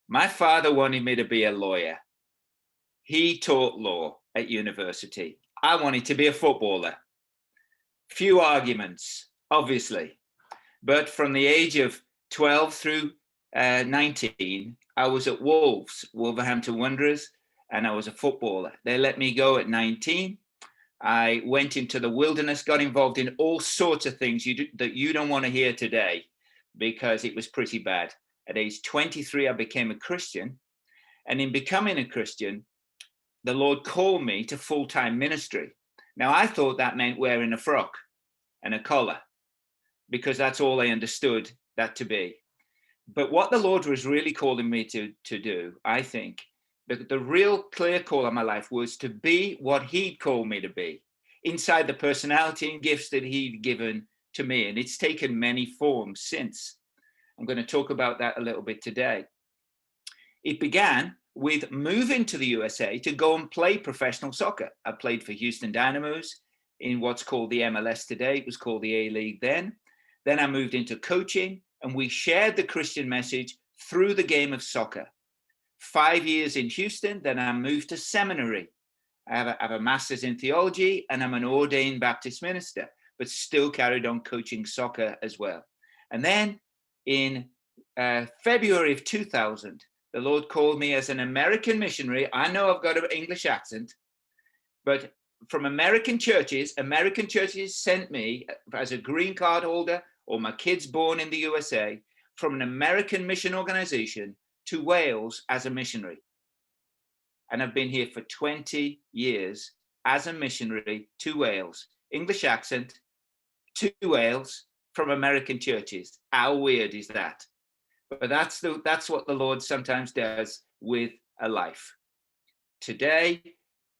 My father wanted me to be a lawyer. He taught law at university. I wanted to be a footballer. Few arguments, obviously. But from the age of 12 through 19, I was at Wolverhampton Wanderers, and I was a footballer. They let me go at 19. I went into the wilderness, got involved in all sorts of things that you don't want to hear today, because it was pretty bad. At age 23, I became a Christian. And in becoming a Christian, the Lord called me to full-time ministry. Now, I thought that meant wearing a frock and a collar, because that's all I understood that to be. But what the Lord was really calling me to do, I think, the real clear call on my life was to be what he'd called me to be, inside the personality and gifts that he'd given to me. And it's taken many forms since. I'm going to talk about that a little bit today. It began with moving to the USA to go and play professional soccer. I played for Houston Dynamos in what's called the MLS today. It was called the A-League then. Then I moved into coaching, and we shared the Christian message through the game of soccer. 5 years in Houston, then I moved to seminary. I have a master's in theology, and I'm an ordained Baptist minister, but still carried on coaching soccer as well. And then in February of 2000, the Lord called me as an American missionary. I know I've got an English accent, but from American churches sent me as a green card holder, or my kids born in the USA, from an American mission organization to Wales as a missionary. And I've been here for 20 years as a missionary to Wales, English accent, to Wales, from American churches. How weird is that? But that's what the Lord sometimes does with a life. Today,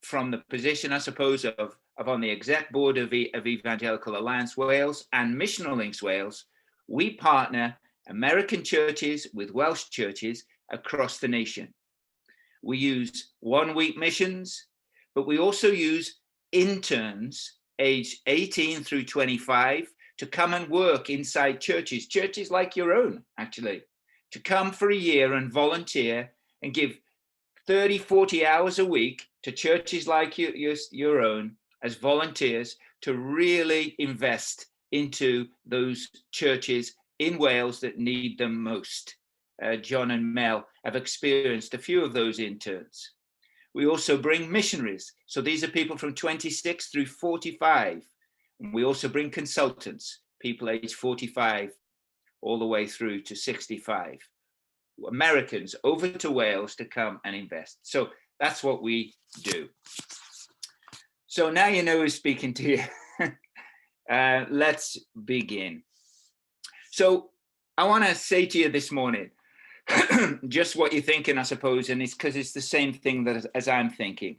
from the position, I suppose, of on the exec board of Evangelical Alliance Wales and Missional Links Wales, we partner American churches with Welsh churches across the nation. We use 1 week missions, but we also use interns aged 18 through 25 to come and work inside churches like your own, actually, to come for a year and volunteer and give 30, 40 hours a week to churches like your own as volunteers to really invest into those churches in Wales that need them most. John and Mel have experienced a few of those interns. We also bring missionaries. So these are people from 26 through 45. And we also bring consultants, people aged 45 all the way through to 65. Americans over to Wales to come and invest. So that's what we do. So now you know who's speaking to you. Let's begin. So I want to say to you this morning, just what you're thinking, I suppose, and it's because it's the same thing that as I'm thinking.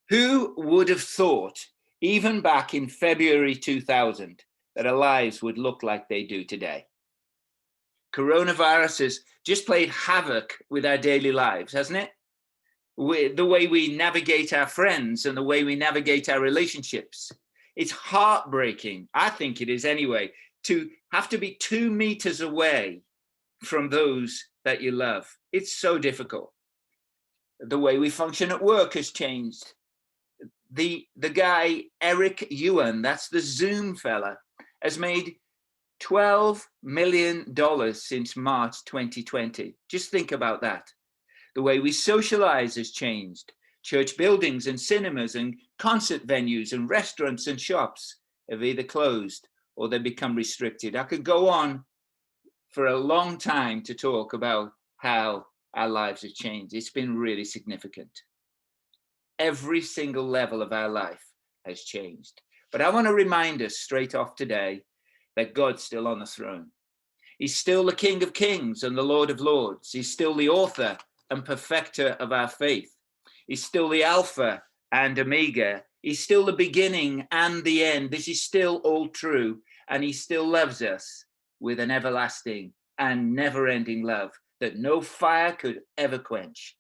Who would have thought, even back in February 2000, that our lives would look like they do today? Coronavirus has just played havoc with our daily lives, hasn't it? The way we navigate our friends and the way we navigate our relationships. It's heartbreaking, I think it is anyway, to have to be 2 meters away from those that you love. It's so difficult. The way we function at work has changed. The guy, Eric Yuan, that's the Zoom fella, has made $12 million since March 2020. Just think about that. The way we socialize has changed. Church buildings and cinemas and concert venues and restaurants and shops have either closed or they've become restricted. I could go on for a long time to talk about how our lives have changed. It's been really significant. Every single level of our life has changed. But I want to remind us straight off today that God's still on the throne. He's still the King of Kings and the Lord of Lords. He's still the author and perfecter of our faith. He's still the Alpha and Omega. He's still the beginning and the end. This is still all true. And he still loves us with an everlasting and never-ending love that no fire could ever quench.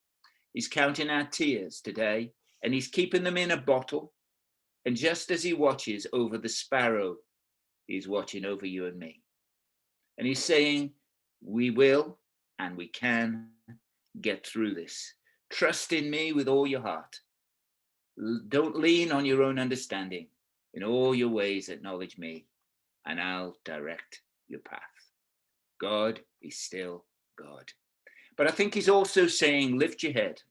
He's counting our tears today, and he's keeping them in a bottle. And just as he watches over the sparrow, he's watching over you and me. And he's saying, we will and we can get through this. Trust in me with all your heart. Don't lean on your own understanding. In all your ways, acknowledge me, and I'll direct your path. God is still God. But I think he's also saying, lift your head.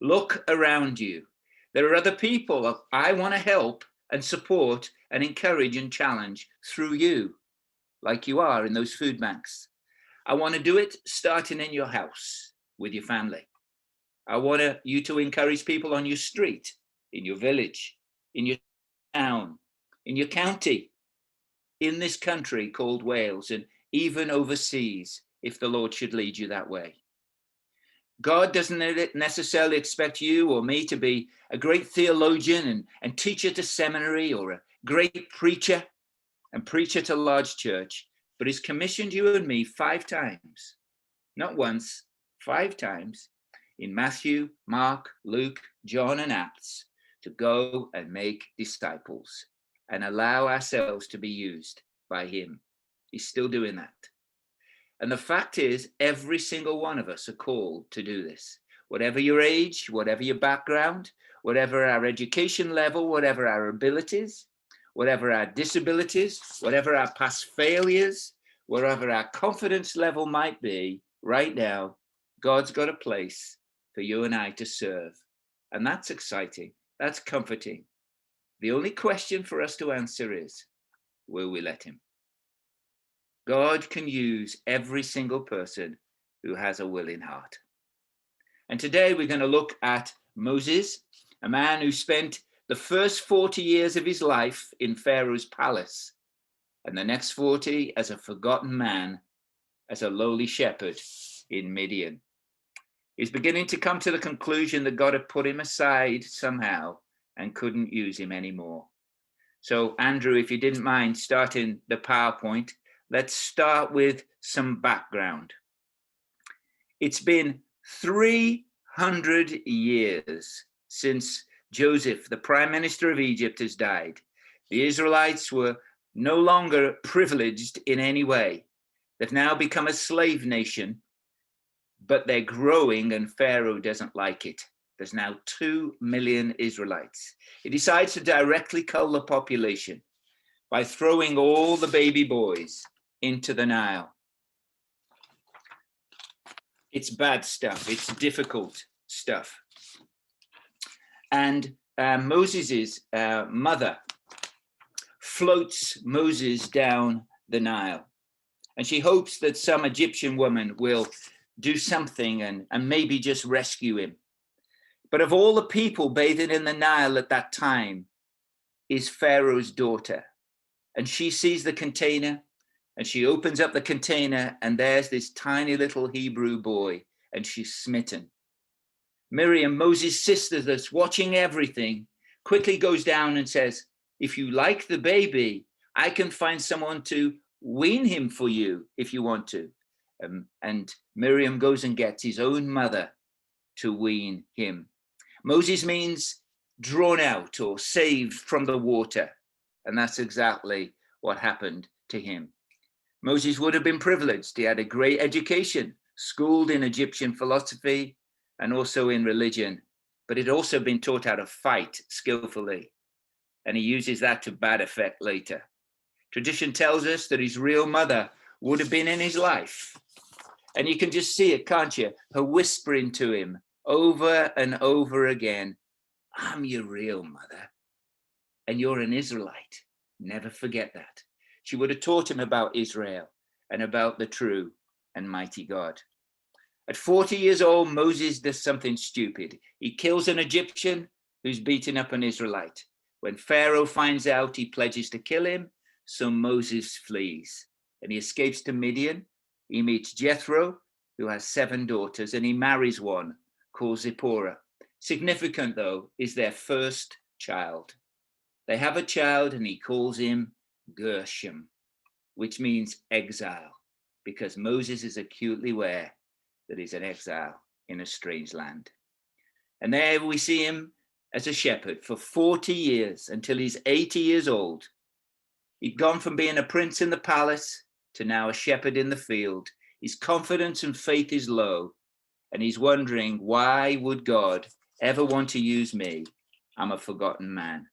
Look around you. There are other people I want to help and support and encourage and challenge through you, like you are in those food banks. I want to do it starting in your house with your family. I want you to encourage people on your street, in your village, in your town, in your county, in this country called Wales, and even overseas, if the Lord should lead you that way. God doesn't necessarily expect you or me to be a great theologian and teacher to seminary, or a great preacher and preacher to large church, but he's commissioned you and me 5 times, not once, 5 times, in Matthew, Mark, Luke, John, and Acts, to go and make disciples and allow ourselves to be used by him. He's still doing that. And the fact is, every single one of us are called to do this. Whatever your age, whatever your background, whatever our education level, whatever our abilities, whatever our disabilities, whatever our past failures, wherever our confidence level might be, right now, God's got a place for you and I to serve. And that's exciting. That's comforting. The only question for us to answer is, will we let him? God can use every single person who has a willing heart. And today we're going to look at Moses, a man who spent the first 40 years of his life in Pharaoh's palace, and the next 40 as a forgotten man, as a lowly shepherd in Midian. He's beginning to come to the conclusion that God had put him aside somehow and couldn't use him anymore. So, Andrew, if you didn't mind starting the PowerPoint, let's start with some background. It's been 300 years since Joseph, the prime minister of Egypt, has died. The Israelites were no longer privileged in any way. They've now become a slave nation, but they're growing and Pharaoh doesn't like it. There's now 2 million Israelites. He decides to directly cull the population by throwing all the baby boys into the Nile. It's bad stuff. It's difficult stuff. And Moses' mother floats Moses down the Nile. And she hopes that some Egyptian woman will do something and maybe just rescue him. But of all the people bathing in the Nile at that time is Pharaoh's daughter. And she sees the container and she opens up the container and there's this tiny little Hebrew boy and she's smitten. Miriam, Moses' sister that's watching everything, quickly goes down and says, if you like the baby, I can find someone to wean him for you if you want to. And Miriam goes and gets his own mother to wean him. Moses means drawn out or saved from the water. And that's exactly what happened to him. Moses would have been privileged. He had a great education, schooled in Egyptian philosophy and also in religion, but he'd also been taught how to fight skillfully. And he uses that to bad effect later. Tradition tells us that his real mother would have been in his life. And you can just see it, can't you? Her whispering to him over and over again, I'm your real mother, and you're an Israelite. Never forget that. She would have taught him about Israel and about the true and mighty God. At 40 years old, Moses does something stupid. He kills an Egyptian who's beating up an Israelite. When Pharaoh finds out, he pledges to kill him, so Moses flees. And he escapes to Midian. He meets Jethro, who has 7 daughters, and he marries one called Zipporah. Significant, though, is their first child. They have a child, and he calls him Gershom, which means exile, because Moses is acutely aware that he's an exile in a strange land. And there we see him as a shepherd for 40 years until he's 80 years old. He'd gone from being a prince in the palace to now a shepherd in the field. His confidence and faith is low, And he's wondering, why would God ever want to use me? I'm a forgotten man.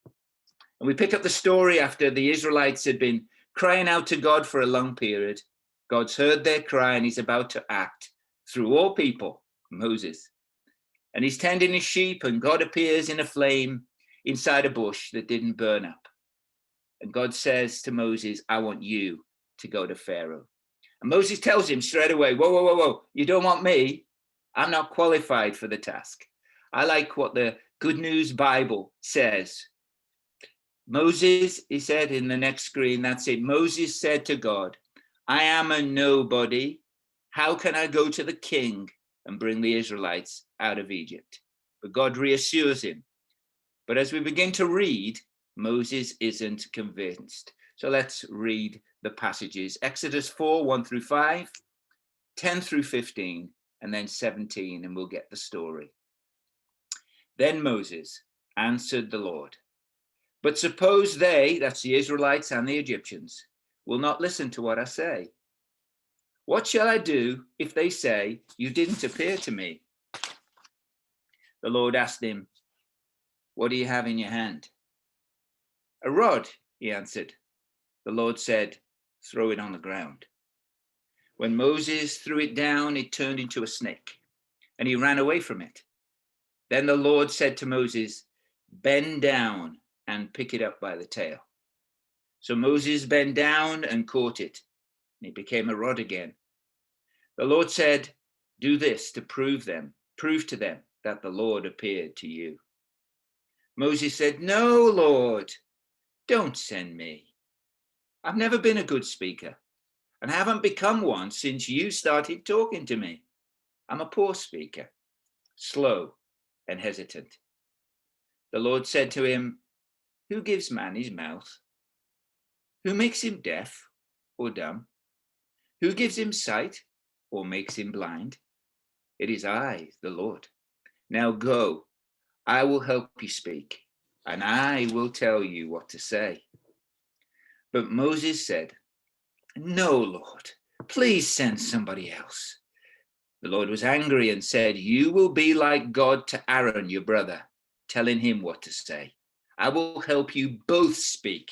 And we pick up the story after the Israelites had been crying out to God for a long period. God's heard their cry and he's about to act through all people, Moses. And he's tending his sheep and God appears in a flame inside a bush that didn't burn up. And God says to Moses, I want you to go to Pharaoh. And Moses tells him straight away, whoa, you don't want me? I'm not qualified for the task. I like what the Good News Bible says. Moses, he said in the next screen, that's it. Moses said to God, I am a nobody. How can I go to the king and bring the Israelites out of Egypt? But God reassures him. But as we begin to read, Moses isn't convinced. So let's read the passages. Exodus 4, 1 through 5, 10 through 15, and then 17, and we'll get the story. Then Moses answered the Lord, but suppose they, that's the Israelites and the Egyptians, will not listen to what I say. What shall I do if they say, you didn't appear to me? The Lord asked him, what do you have in your hand? A rod, he answered. The Lord said, throw it on the ground. When Moses threw it down, it turned into a snake, and he ran away from it. Then the Lord said to Moses, bend down and pick it up by the tail. So Moses bent down and caught it, and it became a rod again. The Lord said, do this to prove to them that the Lord appeared to you. Moses said, no, Lord, don't send me. I've never been a good speaker and haven't become one since you started talking to me. I'm a poor speaker, slow and hesitant. The Lord said to him, who gives man his mouth? Who makes him deaf or dumb? Who gives him sight or makes him blind? It is I, the Lord. Now go, I will help you speak, and I will tell you what to say. But Moses said, no, Lord, please send somebody else. The Lord was angry and said, you will be like God to Aaron, your brother, telling him what to say. I will help you both speak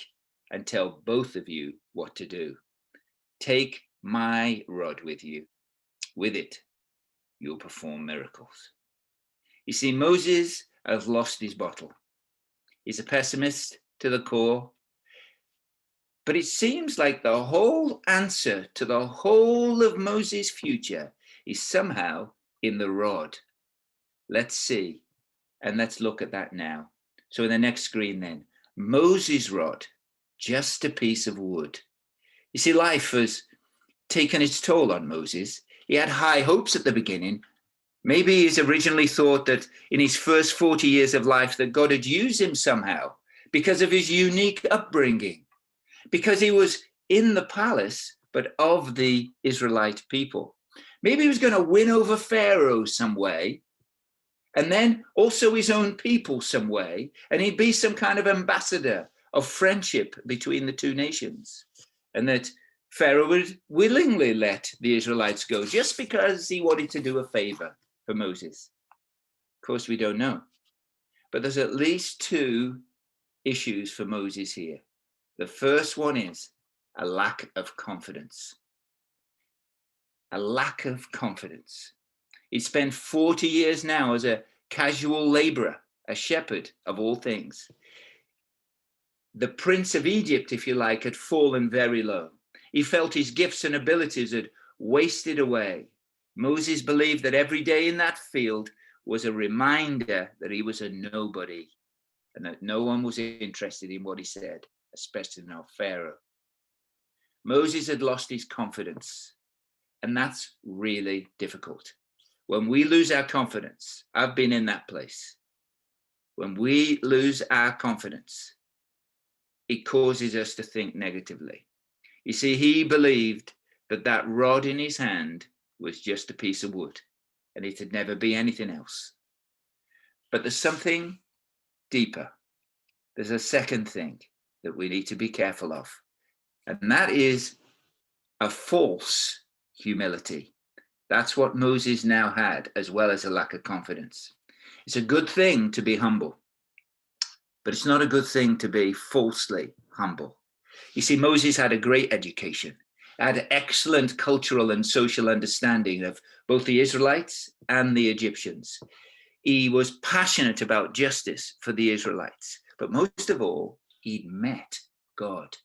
and tell both of you what to do. Take my rod with you. With it, you'll perform miracles. You see, Moses has lost his bottle. He's a pessimist to the core. But it seems like the whole answer to the whole of Moses' future is somehow in the rod. Let's see, and let's look at that now. So in the next screen then, Moses' rod, just a piece of wood. You see, life has taken its toll on Moses. He had high hopes at the beginning. Maybe he's originally thought that in his first 40 years of life that God had used him somehow because of his unique upbringing, because he was in the palace, but of the Israelite people. Maybe he was going to win over Pharaoh some way, and then also his own people some way, and he'd be some kind of ambassador of friendship between the two nations, and that Pharaoh would willingly let the Israelites go just because he wanted to do a favor for Moses. Of course, we don't know, but there's at least two issues for Moses here. The first one is a lack of confidence. A lack of confidence. He spent 40 years now as a casual laborer, a shepherd of all things. The prince of Egypt, if you like, had fallen very low. He felt his gifts and abilities had wasted away. Moses believed that every day in that field was a reminder that he was a nobody and that no one was interested in what he said, especially not Pharaoh. Moses had lost his confidence, and that's really difficult. When we lose our confidence, I've been in that place. When we lose our confidence, it causes us to think negatively. You see, he believed that that rod in his hand was just a piece of wood, and it had never be anything else. But there's something deeper. There's a second thing that we need to be careful of, and that is a false humility. That's what Moses now had, as well as a lack of confidence. It's a good thing to be humble, but it's not a good thing to be falsely humble. You see, Moses had a great education, had excellent cultural and social understanding of both the Israelites and the Egyptians. He was passionate about justice for the Israelites, but most of all, he'd met God.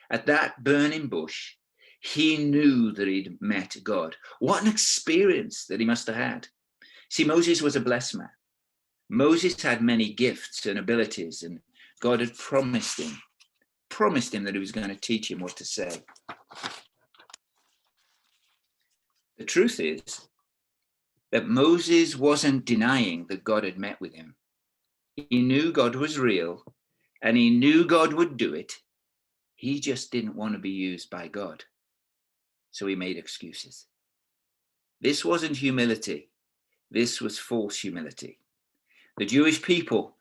At that burning bush, he knew that he'd met God. What an experience that he must have had. See, Moses was a blessed man. Moses had many gifts and abilities, and God had promised him that he was going to teach him what to say. The truth is that Moses wasn't denying that God had met with him. He knew God was real, and he knew God would do it. He just didn't want to be used by God. So he made excuses. This wasn't humility. This was false humility. The Jewish people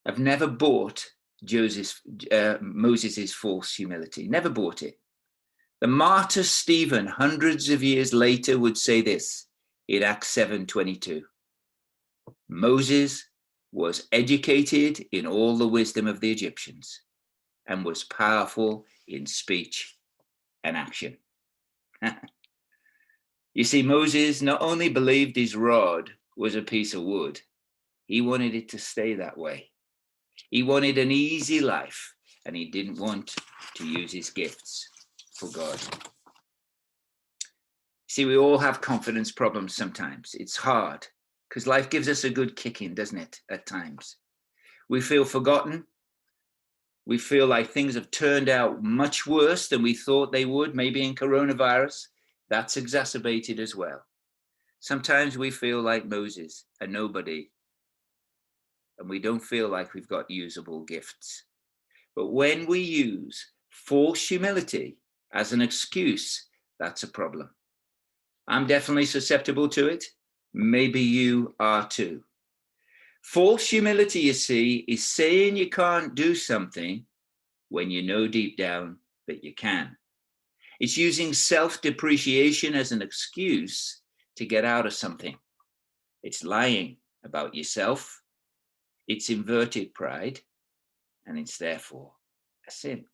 have never bought Moses' false humility, never bought it. The martyr Stephen, hundreds of years later, would say this in Acts 7:22. Moses was educated in all the wisdom of the Egyptians and was powerful in speech and action. You see, Moses not only believed his rod was a piece of wood, he wanted it to stay that way. He wanted an easy life, and he didn't want to use his gifts for God. See, we all have confidence problems sometimes. It's hard because life gives us a good kicking, doesn't it, at times? We feel forgotten. We feel like things have turned out much worse than we thought they would, maybe in coronavirus. That's exacerbated as well. Sometimes we feel like Moses, a nobody, and we don't feel like we've got usable gifts. But when we use false humility as an excuse, that's a problem. I'm definitely susceptible to it. Maybe you are too. False humility, you see, is saying you can't do something when you know deep down that you can. It's using self-depreciation as an excuse to get out of something. It's lying about yourself. It's inverted pride, and it's therefore a sin.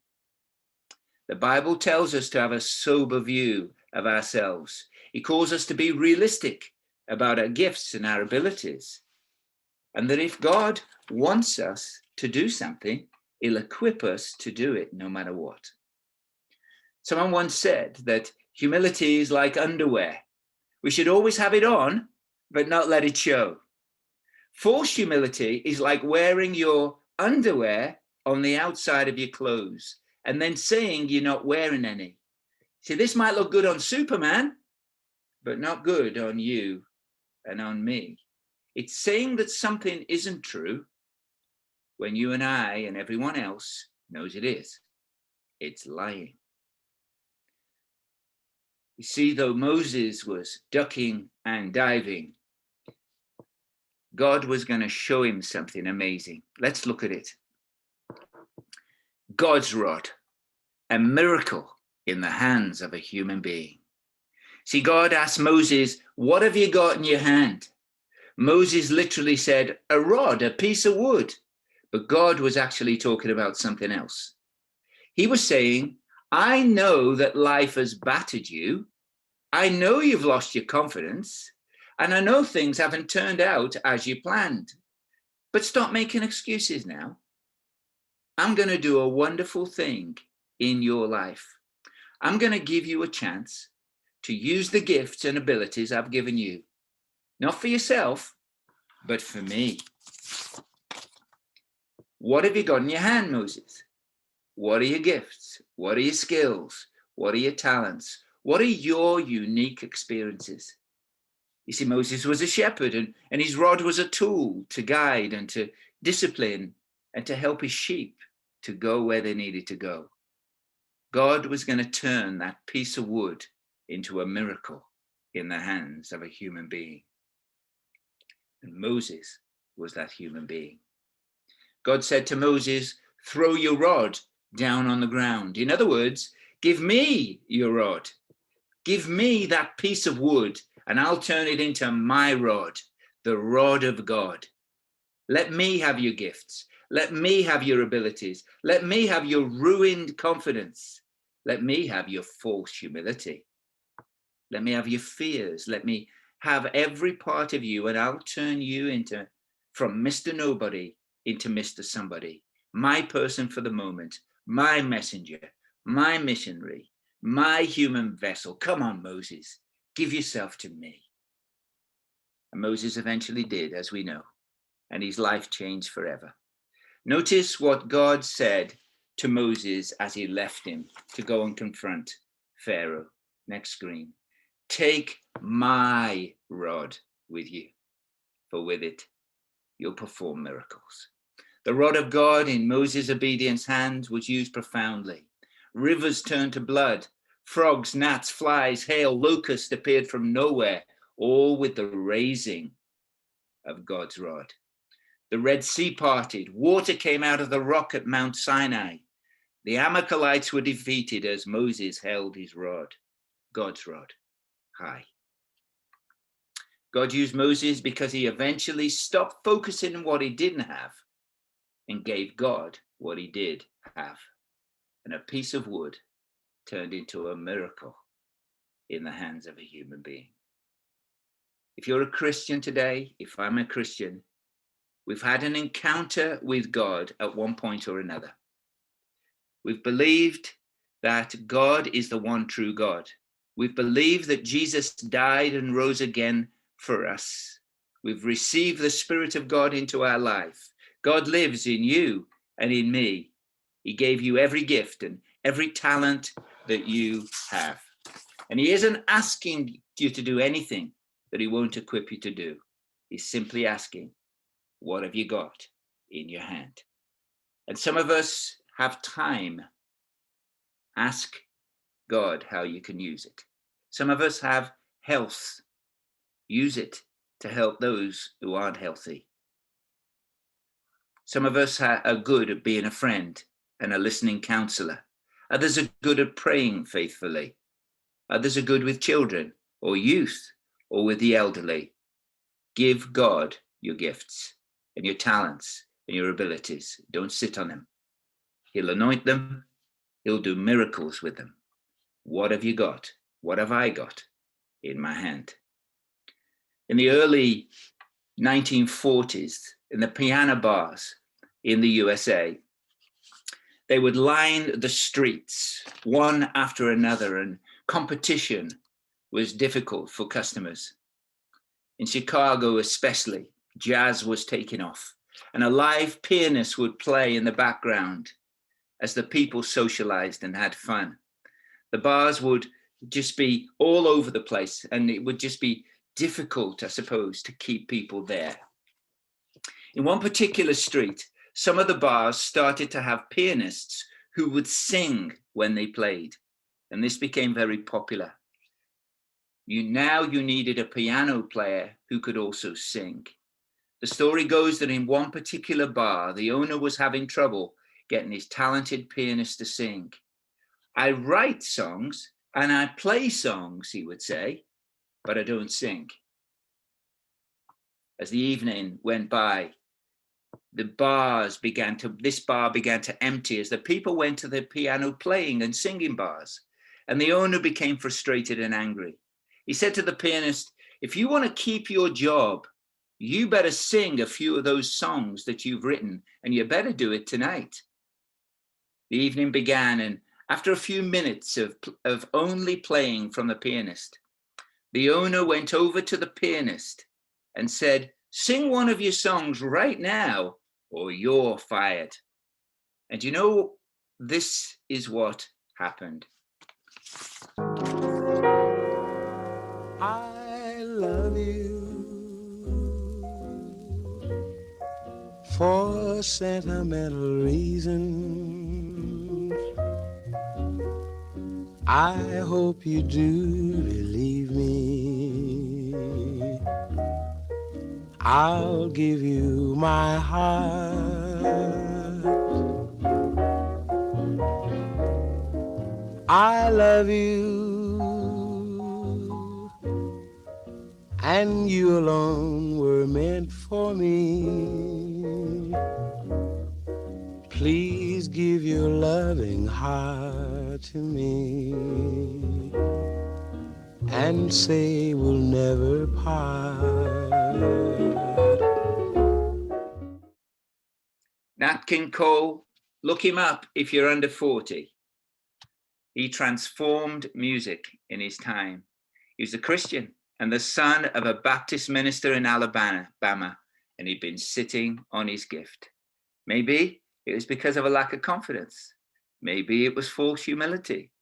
The Bible tells us to have a sober view of ourselves. It calls us to be realistic about our gifts and our abilities. And that if God wants us to do something, he'll equip us to do it no matter what. Someone once said that humility is like underwear. We should always have it on, but not let it show. False humility is like wearing your underwear on the outside of your clothes and then saying you're not wearing any. See, this might look good on Superman, but not good on you and on me. It's saying that something isn't true when you and I and everyone else knows it is. It's lying. You see, though Moses was ducking and diving, God was going to show him something amazing. Let's look at it. God's rod, a miracle in the hands of a human being. See, God asked Moses, what have you got in your hand? Moses literally said, a rod, a piece of wood. But God was actually talking about something else. He was saying, I know that life has battered you. I know you've lost your confidence. And I know things haven't turned out as you planned. But stop making excuses now. I'm going to do a wonderful thing in your life. I'm going to give you a chance to use the gifts and abilities I've given you. Not for yourself, but for me. What have you got in your hand, Moses? What are your gifts? What are your skills? What are your talents? What are your unique experiences? You see, Moses was a shepherd, and his rod was a tool to guide and to discipline and to help his sheep to go where they needed to go. God was going to turn that piece of wood into a miracle in the hands of a human being. And Moses was that human being. God said to Moses, throw your rod down on the ground. In other words, give me your rod. Give me that piece of wood and I'll turn it into my rod, the rod of God. Let me have your gifts. Let me have your abilities. Let me have your ruined confidence. Let me have your false humility. Let me have your fears. Let me have every part of you, and I'll turn you from Mr. Nobody into Mr. Somebody. My person for the moment, my messenger, my missionary, my human vessel. Come on, Moses, give yourself to me. And Moses eventually did, as we know, and his life changed forever. Notice what God said to Moses as he left him to go and confront Pharaoh. Next screen. Take my rod with you, for with it you'll perform miracles. The rod of God in Moses' obedience hand was used profoundly. Rivers turned to blood. Frogs, gnats, flies, hail, locusts appeared from nowhere, all with the raising of God's rod. The Red Sea parted. Water came out of the rock at Mount Sinai. The Amalekites were defeated as Moses held his rod, God's rod, high. God used Moses because he eventually stopped focusing on what he didn't have and gave God what he did have. And a piece of wood turned into a miracle in the hands of a human being. If you're a Christian today, if I'm a Christian, we've had an encounter with God at one point or another. We've believed that God is the one true God. We've believed that Jesus died and rose again for us. We've received the Spirit of God into our life. God lives in you and in me. He gave you every gift and every talent that you have. And he isn't asking you to do anything that he won't equip you to do. He's simply asking, what have you got in your hand? And some of us have time. Ask God how you can use it. Some of us have health. Use it to help those who aren't healthy. Some of us are good at being a friend and a listening counselor. Others are good at praying faithfully. Others are good with children or youth or with the elderly. Give God your gifts and your talents and your abilities. Don't sit on them. He'll anoint them. He'll do miracles with them. What have you got? What have I got in my hand? In the early 1940s, in the piano bars in the USA, they would line the streets one after another, and competition was difficult for customers. In Chicago especially, jazz was taking off, and a live pianist would play in the background as the people socialized and had fun. The bars would just be all over the place, and it would just be difficult, I suppose, to keep people there. In one particular street, some of the bars started to have pianists who would sing when they played, and this became very popular. You needed a piano player who could also sing. The story goes that in one particular bar, the owner was having trouble getting his talented pianist to sing. I write songs and I play songs, he would say, but I don't sing. As the evening went by, this bar began to empty as the people went to the piano playing and singing bars, and the owner became frustrated and angry. He said to the pianist, if you want to keep your job, you better sing a few of those songs that you've written, and you better do it tonight. The evening began, and after a few minutes of only playing from the pianist, the owner went over to the pianist and said, sing one of your songs right now, or you're fired. And you know, this is what happened. I love you for sentimental reasons. I hope you do believe me. I'll give you my heart. I love you and you alone were meant for me. Please give your loving heart to me and say we'll never part. Nat King Cole, look him up if you're under 40. He transformed music in his time. He was a Christian and the son of a Baptist minister in Alabama, and he'd been sitting on his gift. Maybe it was because of a lack of confidence. Maybe it was false humility.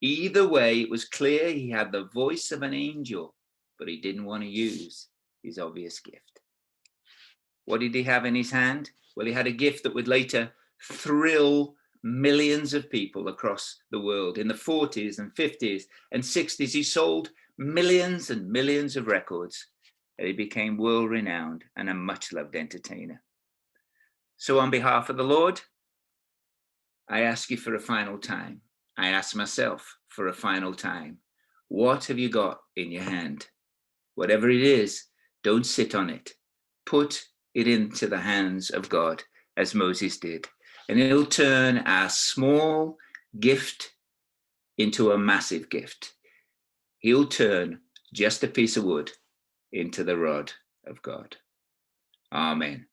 Either way, it was clear he had the voice of an angel, but he didn't want to use his obvious gift. What did he have in his hand? Well, he had a gift that would later thrill millions of people across the world. In the 40s and 50s and 60s, he sold millions and millions of records, and he became world-renowned and a much-loved entertainer. So on behalf of the Lord, I ask you for a final time. I ask myself for a final time. What have you got in your hand? Whatever it is, don't sit on it. Put it into the hands of God, as Moses did. And he'll turn our small gift into a massive gift. He'll turn just a piece of wood into the rod of God. Amen.